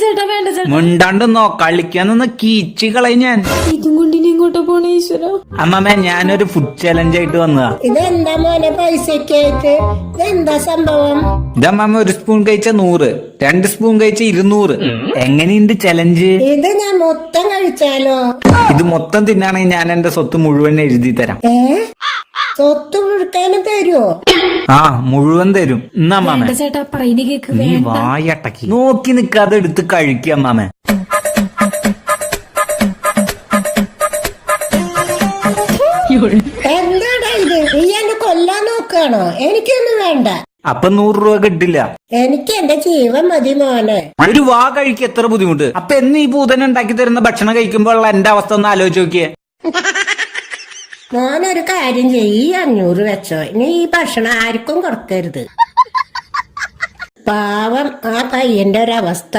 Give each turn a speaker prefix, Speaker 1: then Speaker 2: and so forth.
Speaker 1: ചേട്ടാ വേണ്ട ചേട്ടാ.
Speaker 2: മുണ്ടാണ്ടെന്നോ കളിക്കാന്നൊന്ന് കീച്ചു കളയും ഞാൻ.
Speaker 1: ഇതും കൊണ്ടിനി എങ്ങോട്ടാ പോണേ ഈശ്വര?
Speaker 2: അമ്മമ്മ ഞാനൊരു ഫുഡ് ചലഞ്ച് ആയിട്ട് വന്നതാ.
Speaker 3: ഇതെന്താ മോനെ പൈസക്ക് ആയിട്ട്? ഇതെന്താ സംഭവം?
Speaker 2: ഇതമ്മമ്മ 1 സ്പൂൺ കഴിച്ച 100, 2 സ്പൂൺ കഴിച്ച 200. എങ്ങനെയുണ്ട് ചലഞ്ച്?
Speaker 3: ഇത് ഞാൻ മൊത്തം കഴിച്ചാലോ?
Speaker 2: ഇത് മൊത്തം തിന്നാണെങ്കിൽ ഞാൻ എന്റെ സ്വത്ത് മുഴുവൻ എഴുതി തരാം.
Speaker 3: സ്വത്ത് മുഴുക്കാനും തരുവോ?
Speaker 2: ആ മുഴുവൻ തരും. എന്നാമ്മ
Speaker 1: വേണ്ട ചേട്ടാ പറയുന്ന കേക്ക്.
Speaker 2: നീ വായട്ടക്കി നോക്കി നിക്കാതെ എടുത്ത് കഴിക്കുക അമ്മാമേ.
Speaker 3: എന്താടാ ഇത്? നീ എന്നെ കൊല്ലാൻ നോക്കാണോ? എനിക്കൊന്നും വേണ്ട.
Speaker 2: അപ്പൊ 100 രൂപ കിട്ടില്ല.
Speaker 3: എനിക്ക് എന്റെ ജീവൻ മതി മോനെ.
Speaker 2: ഒരു വാ കഴിക്കുക എത്ര ബുദ്ധിമുട്ട്. അപ്പൊ എന്ന് ഈ പൂതന ഉണ്ടാക്കി തരുന്ന ഭക്ഷണം കഴിക്കുമ്പോഴുള്ള എന്റെ അവസ്ഥ ഒന്ന് ആലോചിച്ച് നോക്കിയേ.
Speaker 3: മോനൊരു കാര്യം ചെയ്യ്, 500 വെച്ചോ. ഇനി ഈ ഭക്ഷണം ആർക്കും കൊടുക്കരുത്. പാവം ആ പയ്യന്റെ ഒരവസ്ഥ.